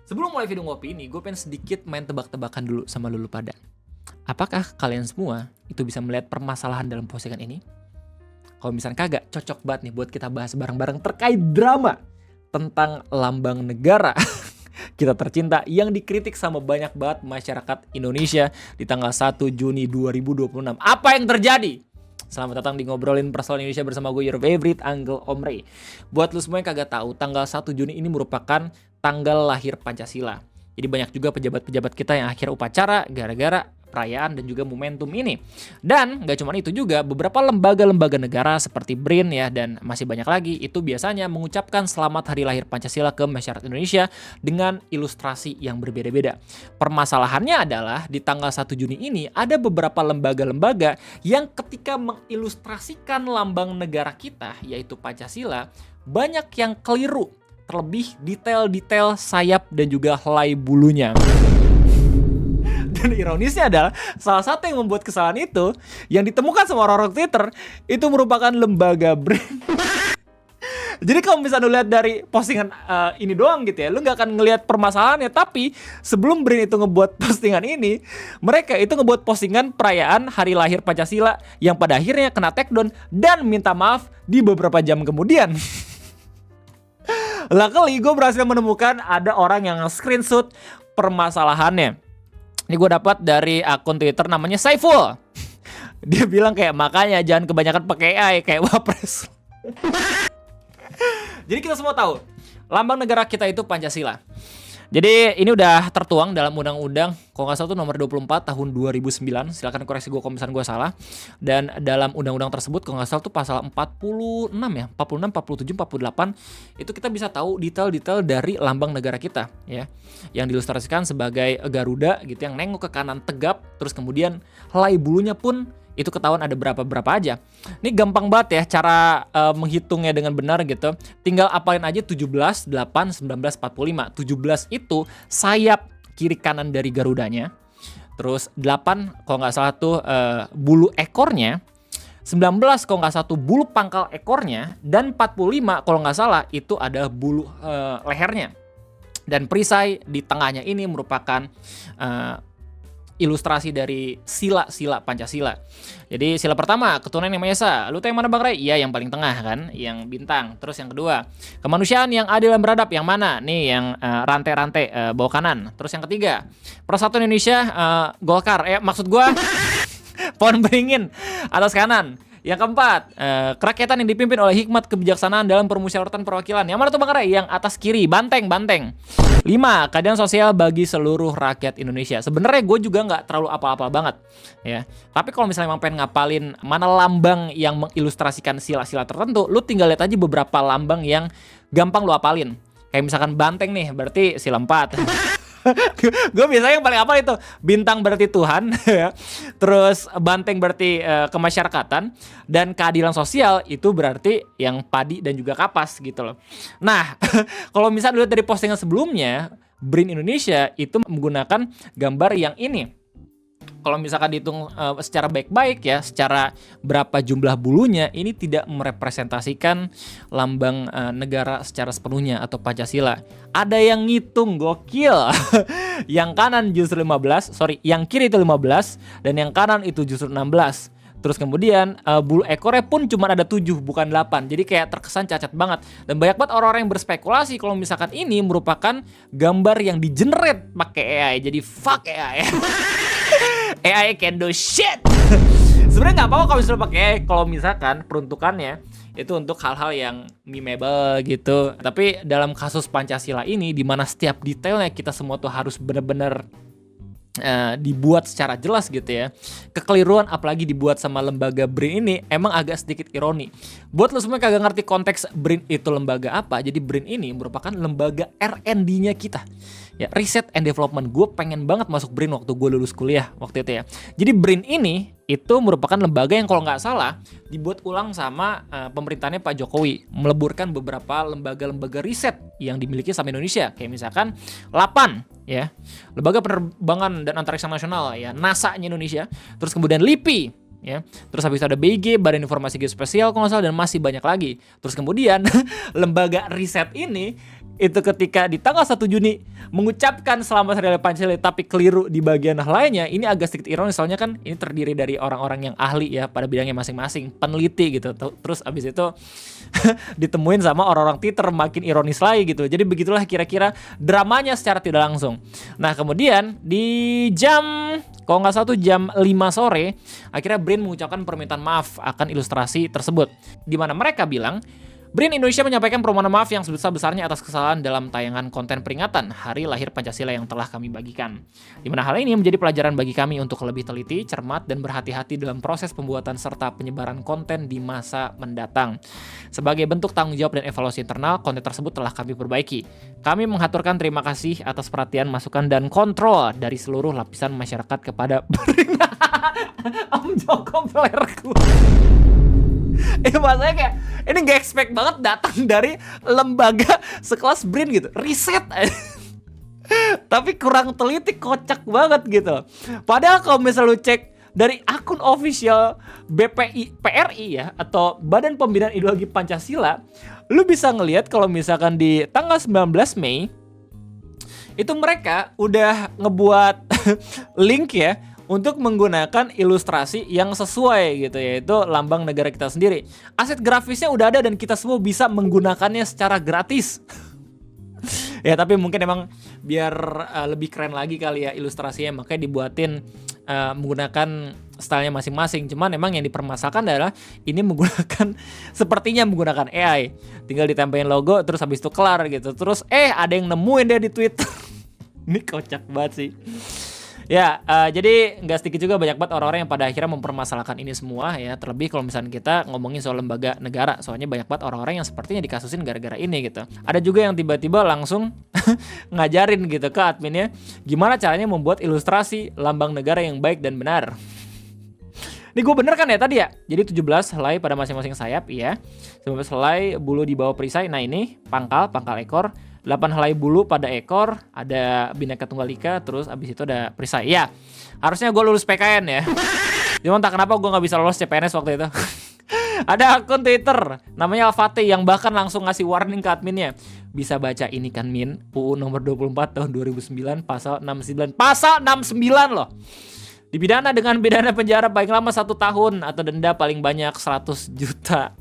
Sebelum mulai video ngopi ini, gue pengen sedikit main tebak-tebakan dulu sama lulu pada. Apakah kalian semua itu bisa melihat permasalahan dalam postingan ini? Kalau misalnya kagak, cocok banget nih buat kita bahas bareng-bareng terkait drama tentang lambang negara kita tercinta yang dikritik sama banyak banget masyarakat Indonesia di tanggal 1 Juni 2026. Apa yang terjadi? Selamat datang di Ngobrolin Persoalan Indonesia bersama gue, your favorite Uncle Omre. Buat lu semua yang kagak tahu, tanggal 1 Juni ini merupakan tanggal lahir Pancasila. Jadi banyak juga pejabat-pejabat kita yang akhir upacara gara-gara perayaan dan juga momentum ini. Dan gak cuma itu juga, beberapa lembaga-lembaga negara seperti BRIN ya dan masih banyak lagi itu biasanya mengucapkan selamat hari lahir Pancasila ke masyarakat Indonesia dengan ilustrasi yang berbeda-beda. Permasalahannya adalah di tanggal 1 Juni ini ada beberapa lembaga-lembaga yang ketika mengilustrasikan lambang negara kita yaitu Pancasila banyak yang keliru, terlebih detail-detail sayap dan juga helai bulunya. Dan ironisnya adalah salah satu yang membuat kesalahan itu yang ditemukan sama orang-orang Twitter itu merupakan lembaga BRIN. Jadi kalau misalnya lu lihat dari postingan ini doang gitu ya, lu nggak akan ngelihat permasalahannya. Tapi sebelum BRIN itu ngebuat postingan ini, mereka itu ngebuat postingan perayaan hari lahir Pancasila yang pada akhirnya kena take down dan minta maaf di beberapa jam kemudian. Luckily gue berhasil menemukan ada orang yang screenshot permasalahannya. Ini gue dapat dari akun Twitter namanya Saiful. Dia bilang kayak makanya jangan kebanyakan pakai AI kayak Wapres. Jadi kita semua tahu lambang negara kita itu Pancasila. Jadi ini udah tertuang dalam undang-undang kalau nggak salah itu nomor 24 tahun 2009. Silakan koreksi gue kalau misalnya gue salah. Dan dalam undang-undang tersebut kalau nggak salah itu pasal 46 ya, 46, 47, 48 itu kita bisa tahu detail-detail dari lambang negara kita ya. Yang diilustrasikan sebagai Garuda gitu yang nengok ke kanan tegap, terus kemudian helai bulunya pun itu ketahuan ada berapa aja. Ini gampang banget ya cara menghitungnya dengan benar gitu. Tinggal apalin aja 17, 8, 19, 45. 17 itu sayap kiri kanan dari Garudanya. Terus 8 kalau nggak salah tuh bulu ekornya. 19 kalau nggak salah tuh bulu pangkal ekornya. Dan 45 kalau nggak salah itu ada bulu lehernya. Dan perisai di tengahnya ini merupakan ilustrasi dari sila-sila Pancasila. Jadi sila pertama, keturunan yang Maha Esa. Lu tahu yang mana Bang Ray? Iya, yang paling tengah kan, yang bintang. Terus yang kedua, kemanusiaan yang adil dan beradab. Yang mana? Nih yang rantai-rantai bawah kanan. Terus yang ketiga, Persatuan Indonesia Golkar. Maksud gua pohon beringin atas kanan. Yang keempat, kerakyatan yang dipimpin oleh hikmat kebijaksanaan dalam permusyawaratan perwakilan. Yang mana tuh Bang Ray? Yang atas kiri, banteng. 5, keadilan sosial bagi seluruh rakyat Indonesia. Sebenarnya gue juga nggak terlalu apa-apa banget ya. Tapi kalau misalnya emang pengen ngapalin mana lambang yang mengilustrasikan sila-sila tertentu, lu tinggal lihat aja beberapa lambang yang gampang lu apalin. Kayak misalkan banteng nih, berarti sila 4. Gue biasanya yang paling hafal itu bintang berarti Tuhan ya. Terus banteng berarti kemasyarakatan. Dan keadilan sosial itu berarti yang padi dan juga kapas gitu loh. Nah kalau misalnya lihat dari postingan sebelumnya, BRIN Indonesia itu menggunakan gambar yang ini. Kalau misalkan dihitung secara baik-baik ya, secara berapa jumlah bulunya, ini tidak merepresentasikan lambang negara secara sepenuhnya atau Pancasila. Ada yang ngitung gokil. Yang kanan justru 15, yang kiri itu 15 dan yang kanan itu justru 16. Terus kemudian bulu ekornya pun cuma ada 7 bukan 8. Jadi kayak terkesan cacat banget. Dan banyak banget orang-orang yang berspekulasi kalau misalkan ini merupakan gambar yang di-generate pakai AI. Jadi fuck AI. AI can do shit. Sebenarnya nggak apa-apa kalau misalnya pakai AI, kalau misalkan peruntukannya itu untuk hal-hal yang memeable gitu. Tapi dalam kasus Pancasila ini, di mana setiap detailnya kita semua tuh harus benar-benar dibuat secara jelas gitu ya. Kekeliruan apalagi dibuat sama lembaga BRIN ini emang agak sedikit ironi. Buat lo semua kagak ngerti konteks BRIN itu lembaga apa, jadi BRIN ini merupakan lembaga R&D-nya kita. Ya, Research and Development. Gue pengen banget masuk BRIN waktu gue lulus kuliah waktu itu ya. Jadi BRIN ini itu merupakan lembaga yang kalau nggak salah dibuat ulang sama pemerintahannya Pak Jokowi, meleburkan beberapa lembaga-lembaga riset yang dimiliki sama Indonesia, kayak misalkan LAPAN ya, Lembaga Penerbangan dan Antariksa Nasional ya, NASA-nya Indonesia, terus kemudian LIPI ya, terus habis itu ada BIG, Badan Informasi Geospasial kalau nggak salah, dan masih banyak lagi. Terus kemudian lembaga riset ini itu ketika di tanggal 1 Juni mengucapkan selamat Hari Raya Pancasila tapi keliru di bagian lainnya, ini agak sedikit ironis soalnya kan ini terdiri dari orang-orang yang ahli ya pada bidangnya masing-masing, peneliti gitu. Terus abis itu ditemuin sama orang-orang Twitter, makin ironis lagi gitu. Jadi begitulah kira-kira dramanya secara tidak langsung. Nah kemudian di kalau nggak salah tuh jam 5 sore, akhirnya BRIN mengucapkan permintaan maaf akan ilustrasi tersebut, di mana mereka bilang BRIN Indonesia menyampaikan permohonan maaf yang sebesar-besarnya atas kesalahan dalam tayangan konten peringatan Hari Lahir Pancasila yang telah kami bagikan. Di mana hal ini menjadi pelajaran bagi kami untuk lebih teliti, cermat, dan berhati-hati dalam proses pembuatan serta penyebaran konten di masa mendatang. Sebagai bentuk tanggung jawab dan evaluasi internal, konten tersebut telah kami perbaiki. Kami menghaturkan terima kasih atas perhatian, masukan, dan kontrol dari seluruh lapisan masyarakat kepada BRIN. Om Joko pelerku. Maksudnya kayak ini gak expect banget datang dari lembaga sekelas BRIN gitu, riset tapi kurang teliti, kocak banget gitu. Padahal kalau misalnya lu cek dari akun official PRI ya, atau Badan Pembinaan Ideologi Pancasila, lu bisa ngelihat kalau misalkan di tanggal 19 Mei itu mereka udah ngebuat link ya untuk menggunakan ilustrasi yang sesuai gitu, yaitu lambang negara kita sendiri. Aset grafisnya udah ada dan kita semua bisa menggunakannya secara gratis. Ya tapi mungkin emang biar lebih keren lagi kali ya ilustrasinya, makanya dibuatin menggunakan stylenya masing-masing. Cuman emang yang dipermasalahkan adalah ini sepertinya menggunakan AI. Tinggal ditempelin logo terus habis itu kelar gitu. Terus ada yang nemuin dia di Twitter. Ini kocak banget sih. Ya, jadi nggak sedikit juga banyak banget orang-orang yang pada akhirnya mempermasalahkan ini semua ya. Terlebih kalau misalnya kita ngomongin soal lembaga negara, soalnya banyak banget orang-orang yang sepertinya dikasusin gara-gara ini gitu. Ada juga yang tiba-tiba langsung ngajarin gitu ke adminnya gimana caranya membuat ilustrasi lambang negara yang baik dan benar. Ini gue bener kan ya tadi ya? Jadi 17 helai pada masing-masing sayap, iya. 19 helai bulu di bawah perisai. Nah ini pangkal ekor. 8 helai bulu pada ekor, ada Bhinneka Tunggal Ika, terus abis itu ada perisai. Ya, harusnya gue lulus PKN ya. Cuman tak kenapa gue gak bisa lolos CPNS waktu itu. Ada akun Twitter namanya Al-Fatih yang bahkan langsung ngasih warning ke adminnya. Bisa baca ini kan Min, UU nomor 24 tahun 2009 pasal 69. Pasal 69 loh. Dipidana dengan pidana penjara paling lama 1 tahun atau denda paling banyak 100 juta.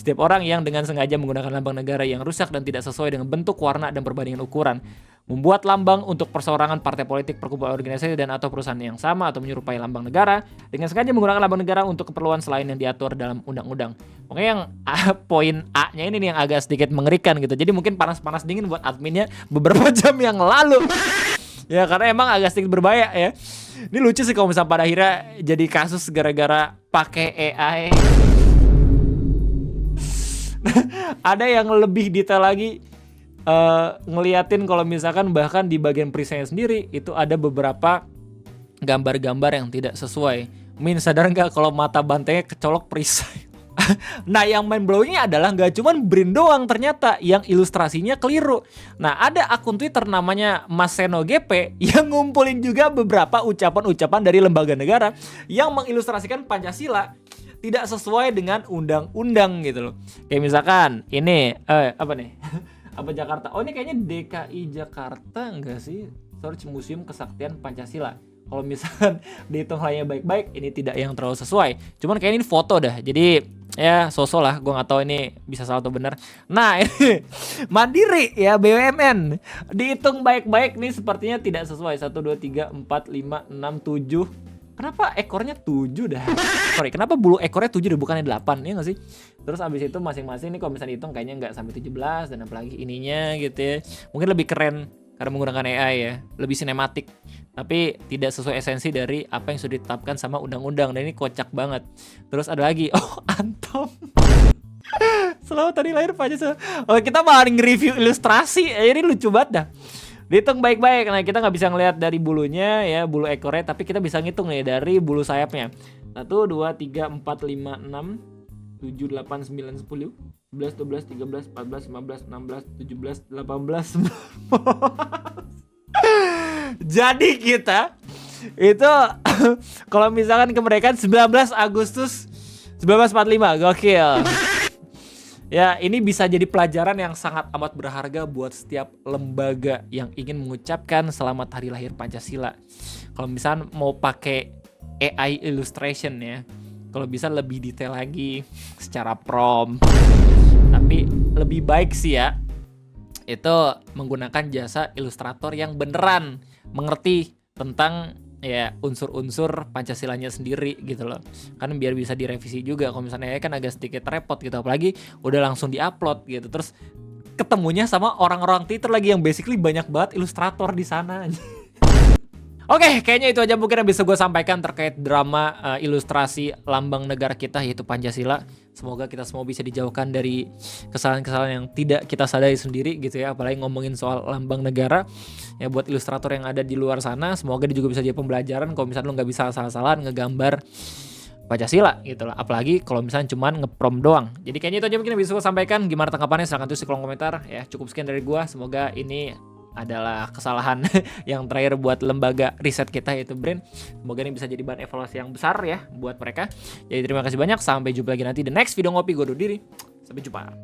Setiap orang yang dengan sengaja menggunakan lambang negara yang rusak dan tidak sesuai dengan bentuk, warna, dan perbandingan ukuran, membuat lambang untuk perseorangan, partai politik, perkumpulan organisasi, dan atau perusahaan yang sama atau menyerupai lambang negara, dengan sengaja menggunakan lambang negara untuk keperluan selain yang diatur dalam undang-undang. Pokoknya yang poin A-nya ini nih yang agak sedikit mengerikan gitu. Jadi mungkin panas-panas dingin buat adminnya beberapa jam yang lalu. Ya karena emang agak sedikit berbahaya ya. Ini lucu sih kalau misalnya pada akhirnya jadi kasus gara-gara pakai AI. Ada yang lebih detail lagi, ngeliatin kalau misalkan bahkan di bagian perisainya sendiri itu ada beberapa gambar-gambar yang tidak sesuai. Min sadar nggak kalau mata bantengnya kecolok perisai? Nah yang mind blowingnya adalah nggak cuman BRIN doang ternyata yang ilustrasinya keliru. Nah ada akun Twitter namanya Mas Seno GP yang ngumpulin juga beberapa ucapan-ucapan dari lembaga negara yang mengilustrasikan Pancasila tidak sesuai dengan undang-undang gitu loh. Kayak misalkan ini apa nih? Apa Jakarta? Oh ini kayaknya DKI Jakarta enggak sih? Search Museum Kesaktian Pancasila. Kalau misalkan dihitung halnya baik-baik, ini tidak yang terlalu sesuai. Cuman kayaknya ini foto dah. Jadi ya sosok lah, gue nggak tahu ini bisa salah atau benar. Nah ini Mandiri ya BUMN. Dihitung baik-baik nih sepertinya tidak sesuai. 1, 2, 3, 4, 5, 6, 7. Kenapa ekornya 7 dah? Sorry, kenapa bulu ekornya 7 dah bukannya 8 ya nggak sih? Terus abis itu masing-masing nih kalau misalnya dihitung kayaknya nggak sampai 17 dan apalagi ininya gitu ya. Mungkin lebih keren karena menggunakan AI ya, lebih sinematik. Tapi tidak sesuai esensi dari apa yang sudah ditetapkan sama undang-undang dan ini kocak banget. Terus ada lagi, Antom. Selamat tadi lahir Pancasila. Kita malah nge-review ilustrasi, ini lucu banget dah. Dihitung baik-baik. Nah kita nggak bisa ngelihat dari bulunya ya, bulu ekornya, tapi kita bisa ngitung nih dari bulu sayapnya. 1, 2, 3, 4, 5, 6, 7, 8, 9, 10, 11, 12, 13, 14, 15, 16, 17, 18, 19. Jadi kita itu kalau misalkan kemerdekaan 19 Agustus 1945, gokil. Ya, ini bisa jadi pelajaran yang sangat amat berharga buat setiap lembaga yang ingin mengucapkan selamat hari lahir Pancasila. Kalau misalnya mau pakai AI illustration ya, kalau bisa lebih detail lagi secara prompt. Tapi lebih baik sih ya, itu menggunakan jasa ilustrator yang beneran mengerti tentang ya unsur-unsur Pancasilanya sendiri gitu loh. Kan biar bisa direvisi juga. Kalau misalnya kan agak sedikit repot gitu, apalagi udah langsung diupload gitu. Terus ketemunya sama orang-orang Twitter lagi yang basically banyak banget ilustrator di sana. Oke, kayaknya itu aja mungkin yang bisa gue sampaikan terkait drama ilustrasi lambang negara kita yaitu Pancasila. Semoga kita semua bisa dijauhkan dari kesalahan-kesalahan yang tidak kita sadari sendiri gitu ya. Apalagi ngomongin soal lambang negara. Ya buat ilustrator yang ada di luar sana, semoga dia juga bisa jadi pembelajaran kalau misalnya lu nggak bisa salah-salahan ngegambar Pancasila gitu lah. Apalagi kalau misalnya cuman ngeprom doang. Jadi kayaknya itu aja mungkin yang bisa gue sampaikan. Gimana tanggapannya? Silahkan tulis di kolom komentar. Ya cukup sekian dari gue. Semoga ini adalah kesalahan yang terakhir buat lembaga riset kita yaitu BRIN. Semoga ini bisa jadi bahan evaluasi yang besar ya buat mereka. Jadi terima kasih banyak. Sampai jumpa lagi nanti di next video ngopi gue undur diri. Sampai jumpa.